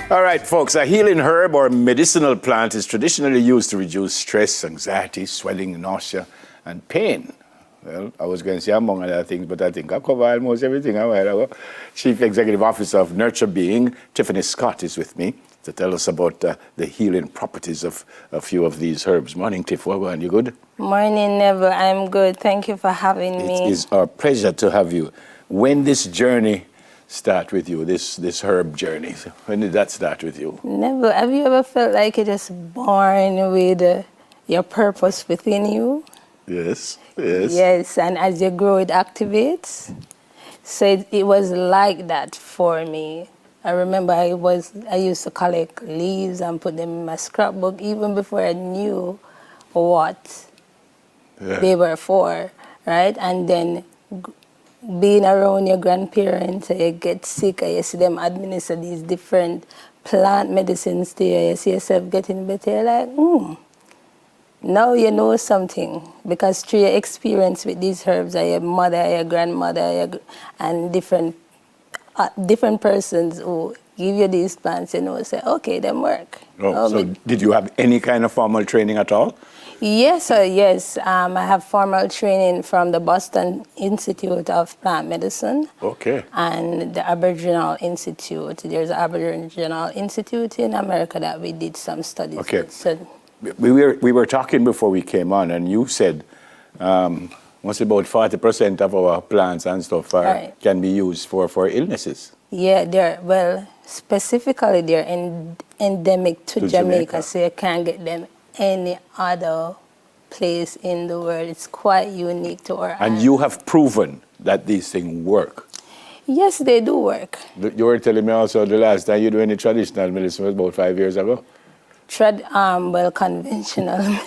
All right, folks, a healing herb or medicinal plant is traditionally used to reduce stress, anxiety, swelling, nausea, and pain. Well, I was going to say among other things, but I think I covered almost everything a while ago. Chief Executive Officer of Nurture Being, Tiffany Scott, is with me to tell us about the healing properties of a few of these herbs. Morning, Tiff. Well, you good? Morning, Neville. I'm good. Thank you for having me. It is our pleasure to have you. When this journey start with you, this herb journey? When did that start with you? Neville, have you ever felt like you're just born with your purpose within you? Yes, yes. Yes, and as you grow, it activates. So it was like that for me. I remember I used to collect leaves and put them in my scrapbook even before I knew what they were for, right? And then being around your grandparents, you get sick, and you see them administer these different plant medicines to you, you see yourself getting better, you're like, now you know something, because through your experience with these herbs, your mother, your grandmother, and different persons who give you these plants, you know, say, okay, them work. So did you have any kind of formal training at all? Yes, yes. I have formal training from the Boston Institute of Plant Medicine. Okay. And the Aboriginal Institute. There's an Aboriginal Institute in America that we did some studies Okay. with. So we were talking before we came on, and you said what's about 40% of our plants and stuff can be used for illnesses. Yeah, specifically they're endemic to Jamaica, so you can't get them any other place in the world. It's quite unique to our And you have proven that these things work. Yes, they do work. You were telling me also the last time you do any traditional medicine was about 5 years ago. Conventional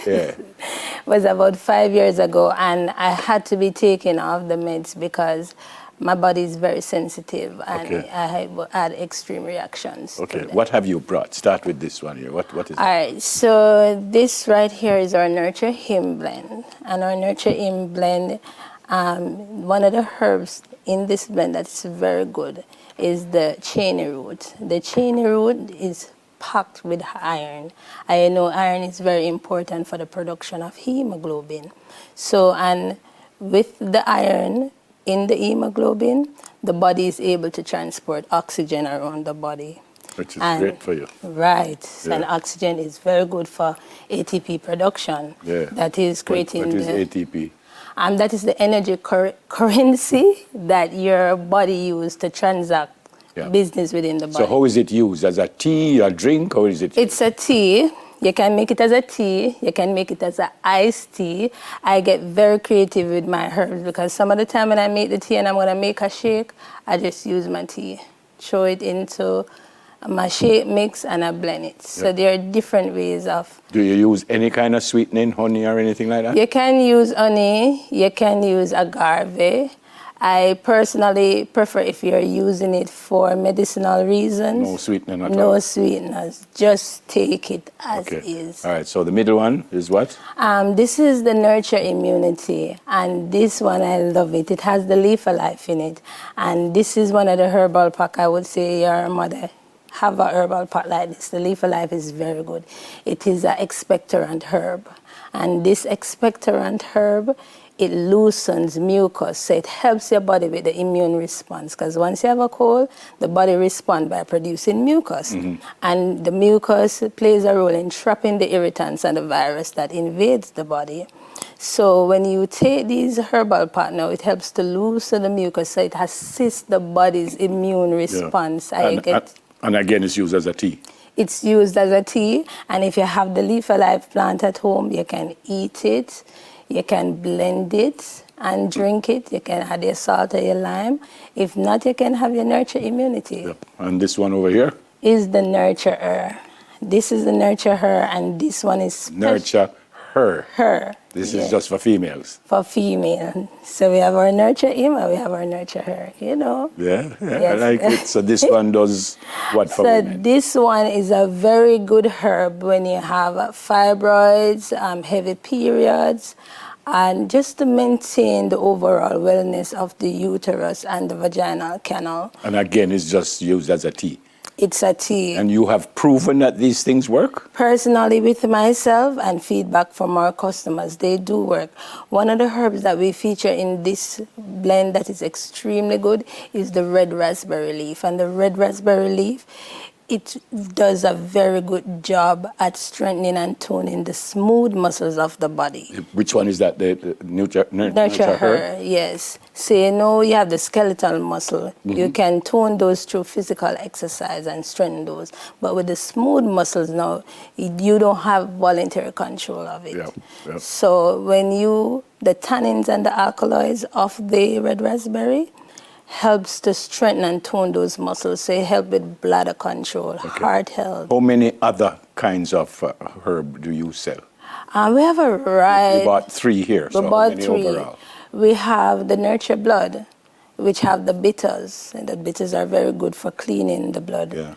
was about 5 years ago, and I had to be taken off the meds because my body is very sensitive, and I had extreme reactions. Okay, what have you brought? Start with this one here. What is it? All right, so this right here is our Nurture Him blend. And our Nurture Him blend, one of the herbs in this blend that's very good is the cheney root. The cheney root is packed with iron. I know iron is very important for the production of hemoglobin. So, and with the iron in the hemoglobin, the body is able to transport oxygen around the body. Which is great for you. Right. Yeah. And oxygen is very good for ATP production. Yeah. That is creating what is ATP? That is the energy currency that your body uses to transact business within the body. So how is it used? As a tea, a drink, or is it? It's a tea. You can make it as a tea. You can make it as an iced tea. I get very creative with my herbs because some of the time when I make the tea and I'm going to make a shake, I just use my tea, throw it into my shake mix, and I blend it. So there are different ways of... Do you use any kind of sweetening, honey or anything like that? You can use honey. You can use agave. I personally prefer if you're using it for medicinal reasons. No sweetening at all? No sweeteners. Just take it as is. All right, so the middle one is what? This is the Nurture Immunity, and this one, I love it. It has the leaf of life in it, and this is one of the herbal pack. I would say your mother have a herbal pack like this. The leaf of life is very good. It is an expectorant herb, and this expectorant herb, it loosens mucus, so it helps your body with the immune response. Because once you have a cold, the body responds by producing mucus. And the mucus plays a role in trapping the irritants and the virus that invades the body. So when you take these herbal partner, it helps to loosen the mucus, so it assists the body's immune response. And again, it's used as a tea. It's used as a tea, and if you have the leaf of life plant at home, you can eat it. You can blend it and drink it. You can add your salt or your lime. If not, you can have your Nurture Immunity. Yep. And this one over here? Is the Nurture Her. This is the Nurture Her, and this one is... Nurture Her. Her. This is just for females? For female. So we have our Nurture Him and we have our Nurture Her, you know. Yeah, yes. I like it. So this one does what for women? So this one is a very good herb when you have fibroids, heavy periods, and just to maintain the overall wellness of the uterus and the vaginal canal. And again, it's just used as a tea? It's a tea. And you have proven that these things work? Personally, with myself and feedback from our customers, they do work. One of the herbs that we feature in this blend that is extremely good is the red raspberry leaf. And the red raspberry leaf, it does a very good job at strengthening and toning the smooth muscles of the body. Which one is that? The Nurture her, yes. So you know you have the skeletal muscle. You can tone those through physical exercise and strengthen those. But with the smooth muscles now, you don't have voluntary control of it. Yeah. So when the tannins and the alkaloids of the red raspberry helps to strengthen and tone those muscles. So it helps with bladder control, heart health. How many other kinds of herb do you sell? We have a variety. We bought 3 here. We So how bought many 3. overall? We have the Nurture Blood, which have the bitters, and the bitters are very good for cleaning the blood. Yeah.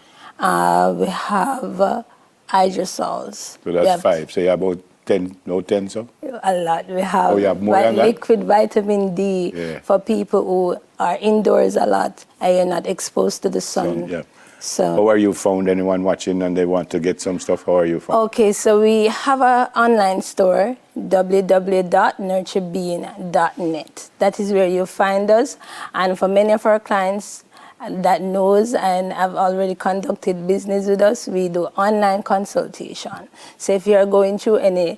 We have hydrosols. So that's 5. So you have about 10, no 10 so? A lot. We have, you have more than that? liquid vitamin D for people who are indoors a lot and you're not exposed to the sun. So how are you found? Anyone watching and they want to get some stuff, how are you found? Okay, so we have an online store, www.nurturebeing.net. That is where you'll find us. And for many of our clients that knows and have already conducted business with us, we do online consultation. So if you're going through any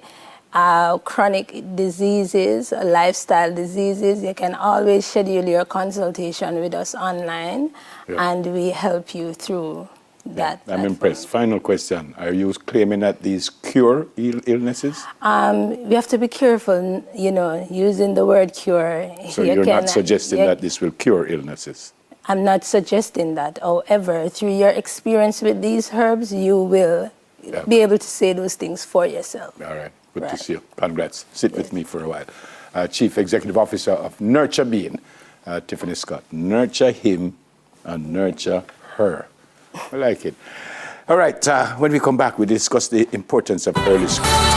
chronic diseases, lifestyle diseases, you can always schedule your consultation with us online, and we help you through that. I'm impressed. Final question. Are you claiming that these cure illnesses? We have to be careful, using the word cure. So you're not suggesting that this will cure illnesses? I'm not suggesting that. However, through your experience with these herbs, you will be able to say those things for yourself. All right. Good to see you. Congrats. Sit with me for a while. Chief Executive Officer of Nurture Being, Tiffany Scott. Nurture him and nurture her. I like it. All right. When we come back, we discuss the importance of early school.